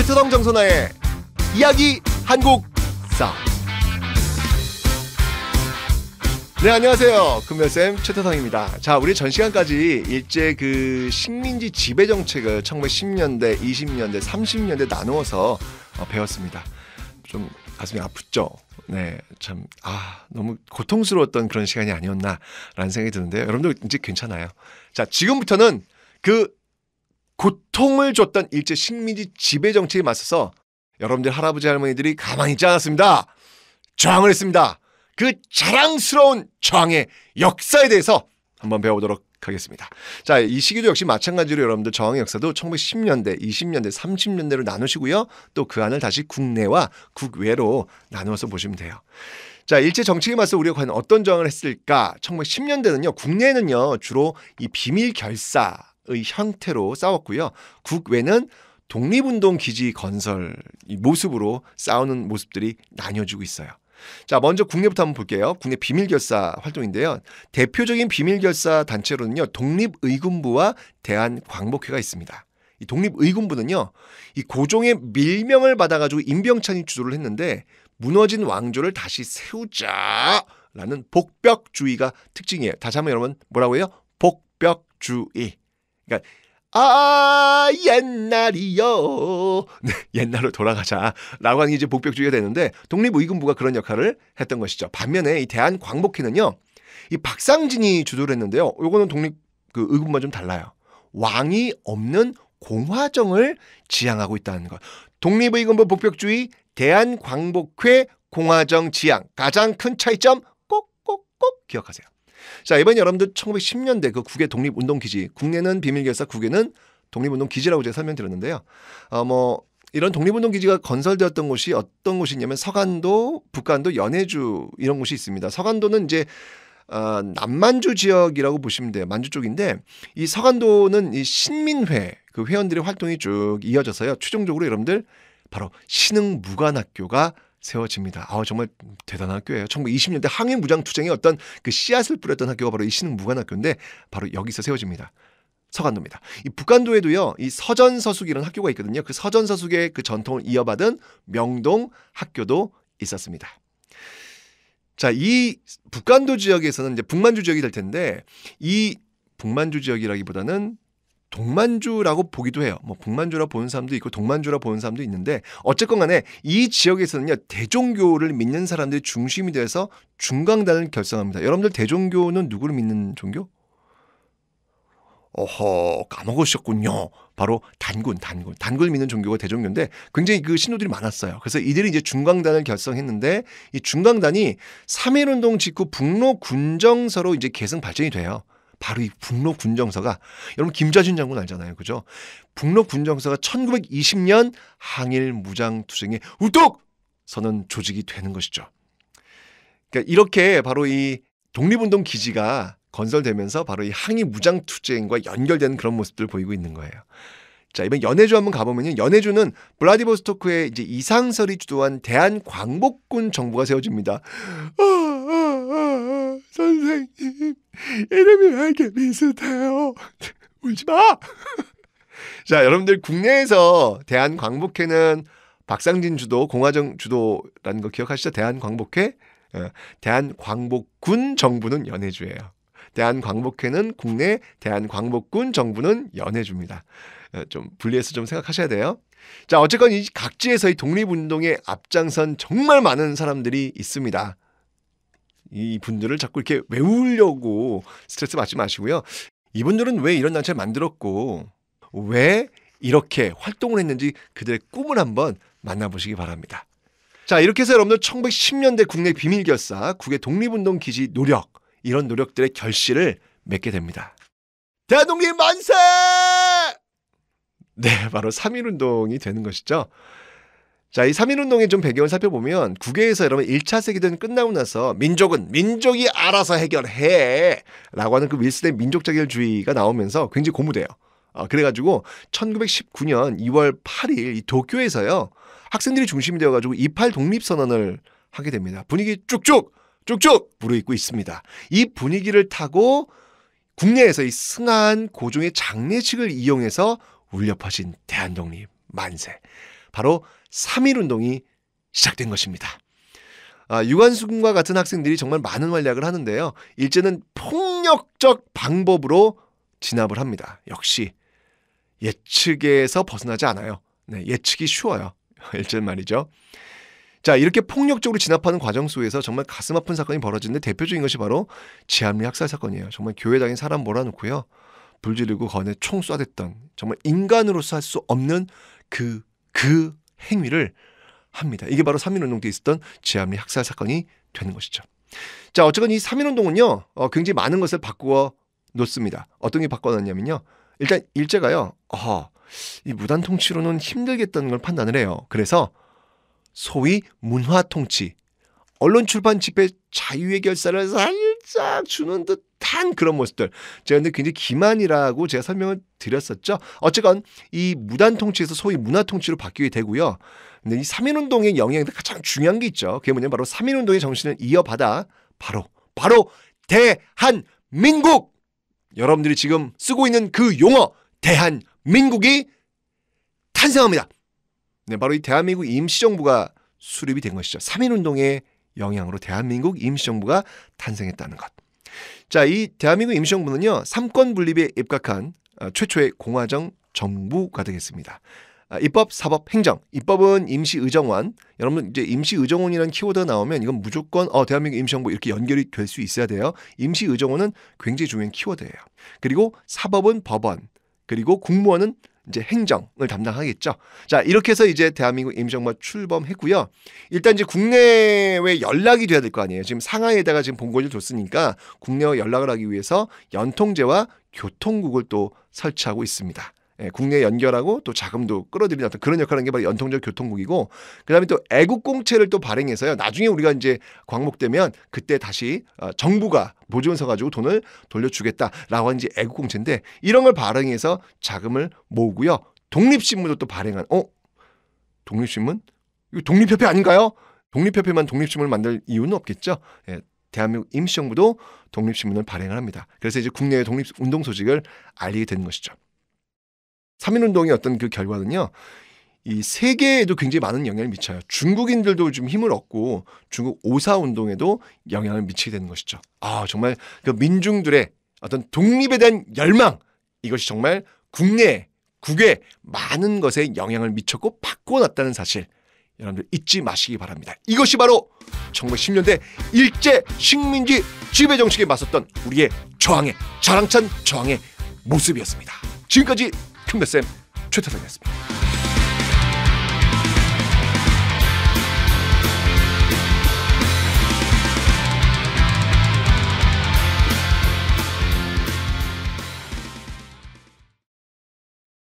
최태성 정선아의 이야기 한국사. 네, 안녕하세요. 금요쌤 최태성입니다. 자, 우리 전 시간까지 일제 그 식민지 지배 정책을 1910년대, 20년대, 30년대 나누어서 배웠습니다. 좀 가슴이 아프죠? 네, 참 너무 고통스러웠던 그런 시간이 아니었나라는 생각이 드는데요. 여러분들 이제 괜찮아요. 자, 지금부터는 그 고통을 줬던 일제 식민지 지배 정책에 맞서서 여러분들 할아버지 할머니들이 가만히 있지 않았습니다. 저항을 했습니다. 그 자랑스러운 저항의 역사에 대해서 한번 배워보도록 하겠습니다. 자, 이 시기도 역시 마찬가지로 여러분들 저항의 역사도 1910년대, 20년대, 30년대로 나누시고요. 또 그 안을 다시 국내와 국외로 나누어서 보시면 돼요. 자, 일제 정책에 맞서 우리가 과연 어떤 저항을 했을까? 1910년대는요. 국내는요. 주로 이 비밀 결사의 형태로 싸웠고요. 국외는 독립운동 기지 건설 이 모습으로 싸우는 모습들이 나뉘어지고 있어요. 자, 먼저 국내부터 한번 볼게요. 국내 비밀결사 활동인데요. 대표적인 비밀결사 단체로는요. 독립의군부와 대한광복회가 있습니다. 이 독립의군부는요. 이 고종의 밀명을 받아가지고 임병찬이 주도를 했는데 무너진 왕조를 다시 세우자라는 복벽주의가 특징이에요. 다시 한번 여러분 뭐라고 해요? 복벽주의. 그러니까 옛날이요. 네, 옛날로 돌아가자라고 하는 게 이제 복벽주의가 되는데 독립의군부가 그런 역할을 했던 것이죠. 반면에 이 대한광복회는요, 이 박상진이 주도를 했는데요. 요거는 독립의군부와 좀 달라요. 왕이 없는 공화정을 지향하고 있다는 것. 독립의군부 복벽주의, 대한광복회 공화정 지향. 가장 큰 차이점 꼭꼭꼭 기억하세요. 자, 이번 여러분들 1910년대 그 국외 독립운동기지, 국내는 비밀결사, 국외는 독립운동기지라고 제가 설명드렸는데요. 이런 독립운동기지가 건설되었던 곳이 어떤 곳이냐면 서간도, 북간도, 연해주 이런 곳이 있습니다. 서간도는 이제 남만주 지역이라고 보시면 돼요. 만주 쪽인데 이 서간도는 이 신민회 그 회원들의 활동이 쭉 이어져서요. 최종적으로 여러분들 바로 신흥무관학교가 세워집니다. 정말 대단한 학교예요. 1920년대 항일무장투쟁의 어떤 그 씨앗을 뿌렸던 학교가 바로 이 신흥무관학교인데 바로 여기서 세워집니다. 서간도입니다. 이 북간도에도요, 이 서전서숙이라는 학교가 있거든요. 그 서전서숙의 그 전통을 이어받은 명동 학교도 있었습니다. 자, 이 북간도 지역에서는 이제 북만주 지역이 될 텐데 이 북만주 지역이라기보다는 동만주라고 보기도 해요. 북만주라 보는 사람도 있고 동만주라 보는 사람도 있는데 어쨌건 간에 이 지역에서는요. 대종교를 믿는 사람들이 중심이 돼서 중강단을 결성합니다. 여러분들 대종교는 누구를 믿는 종교? 까먹으셨군요. 바로 단군을 믿는 종교가 대종교인데 굉장히 그 신도들이 많았어요. 그래서 이들이 이제 중강단을 결성했는데 이 중강단이 3.1운동 직후 북로 군정서로 이제 계승 발전이 돼요. 바로 이 북로 군정서가 여러분 김좌준 장군 알잖아요. 그죠? 북로 군정서가 1920년 항일 무장투쟁에 우뚝 서는 조직이 되는 것이죠. 그러니까 이렇게 바로 이 독립운동 기지가 건설되면서 바로 이 항일 무장투쟁과 연결되는 그런 모습들을 보이고 있는 거예요. 자, 이번 연해주 한번 가보면요. 연해주는 블라디보스토크에 이제 이상설이 주도한 대한광복군 정부가 세워집니다. 선생님, 이름이 왜 이렇게 비슷해요? 울지 마! 자, 여러분들 국내에서 대한광복회는 박상진 주도, 공화정 주도라는 거 기억하시죠? 대한광복회? 대한광복군 정부는 연해주예요. 대한광복회는 국내, 대한광복군 정부는 연해주입니다. 좀 분리해서 좀 생각하셔야 돼요. 자, 어쨌건 이 각지에서의 독립운동에 앞장선 정말 많은 사람들이 있습니다. 이 분들을 자꾸 이렇게 외우려고 스트레스 받지 마시고요. 이분들은 왜 이런 단체를 만들었고 왜 이렇게 활동을 했는지 그들의 꿈을 한번 만나보시기 바랍니다. 자, 이렇게 해서 여러분들 1910년대 국내 비밀결사, 국외 독립운동 기지 노력, 이런 노력들의 결실을 맺게 됩니다. 대한독립 만세! 네, 바로 3.1운동이 되는 것이죠. 자, 이 3.1운동의 좀 배경을 살펴보면 국외에서 여러분 1차 세계대전 끝나고 나서 민족이 알아서 해결해 라고 하는 그 윌슨의 민족자결주의가 나오면서 굉장히 고무돼요. 그래가지고 1919년 2월 8일 이 도쿄에서요. 학생들이 중심이 되어가지고 28 독립선언을 하게 됩니다. 분위기 쭉쭉 무르익고 있습니다. 이 분위기를 타고 국내에서 이 승한 고종의 장례식을 이용해서 울려 퍼진 대한독립 만세. 바로 3.1운동이 시작된 것입니다. 유관순과 같은 학생들이 정말 많은 활약을 하는데요. 일제는 폭력적 방법으로 진압을 합니다. 역시 예측에서 벗어나지 않아요. 네, 예측이 쉬워요. 일제는 말이죠. 자, 이렇게 폭력적으로 진압하는 과정 속에서 정말 가슴 아픈 사건이 벌어지는데 대표적인 것이 바로 지암리 학살 사건이에요. 정말 교회당에 사람 몰아놓고요. 불 지르고 건에 총 쏴댔던 정말 인간으로서 할 수 없는 그 행위를 합니다. 이게 바로 3.1운동 때 있었던 지암리 학살 사건이 되는 것이죠. 자, 어쨌건 이 3.1운동은요. 굉장히 많은 것을 바꾸어 놓습니다. 어떤 게 바꿔놨냐면요. 일단 일제가요. 이 무단 통치로는 힘들겠다는 걸 판단을 해요. 그래서 소위 문화 통치, 언론 출판 집회 자유의 결사를 살짝 주는 듯한 그런 모습들. 제가 근데 굉장히 기만이라고 제가 설명을 드렸었죠. 어쨌건 이 무단 통치에서 소위 문화 통치로 바뀌게 되고요. 근데 이 3.1운동의 영향이 가장 중요한 게 있죠. 그게 뭐냐면 바로 3.1운동의 정신을 이어받아 바로 대한민국! 여러분들이 지금 쓰고 있는 그 용어 대한민국이 탄생합니다. 네, 바로 이 대한민국 임시정부가 수립이 된 것이죠. 3.1운동의 영향으로 대한민국 임시정부가 탄생했다는 것. 자, 이 대한민국 임시정부는요. 3권 분립에 입각한 최초의 공화정 정부가 되겠습니다. 입법, 사법, 행정. 입법은 임시의정원. 여러분 이제 임시의정원이라는 키워드가 나오면 이건 무조건 대한민국 임시정부 이렇게 연결이 될 수 있어야 돼요. 임시의정원은 굉장히 중요한 키워드예요. 그리고 사법은 법원. 그리고 국무원은 이제 행정을 담당하겠죠. 자, 이렇게 해서 이제 대한민국 임시정부가 출범했고요. 일단 이제 국내에 연락이 돼야 될 거 아니에요. 지금 상하이에다가 지금 본거지를 뒀으니까 국내와 연락을 하기 위해서 연통제와 교통국을 또 설치하고 있습니다. 예, 국내 연결하고 또 자금도 끌어들이는 어떤 그런 역할을 하는 게 바로 연통제 교통국이고, 그다음에 또 애국공채를 또 발행해서요. 나중에 우리가 이제 광복되면 그때 다시 정부가 보증서 가지고 돈을 돌려주겠다라고 하는 이제 애국공채인데, 이런 걸 발행해서 자금을 모으고요. 독립신문도 또 발행한 독립신문? 이거 독립협회 아닌가요? 독립협회만 독립신문을 만들 이유는 없겠죠. 예, 대한민국 임시정부도 독립신문을 발행을 합니다. 그래서 이제 국내의 독립운동 소식을 알리게 되는 것이죠. 3.1운동의 어떤 그 결과는요. 이 세계에도 굉장히 많은 영향을 미쳐요. 중국인들도 좀 힘을 얻고 중국 5.4운동에도 영향을 미치게 되는 것이죠. 정말 그 민중들의 어떤 독립에 대한 열망, 이것이 정말 국내, 국외 많은 것에 영향을 미쳤고 바꿔놨다는 사실, 여러분들 잊지 마시기 바랍니다. 이것이 바로 1910년대 일제 식민지 지배 정책에 맞섰던 우리의 저항의 자랑찬 저항의 모습이었습니다. 지금까지 큰별쌤 최태성이었습니다.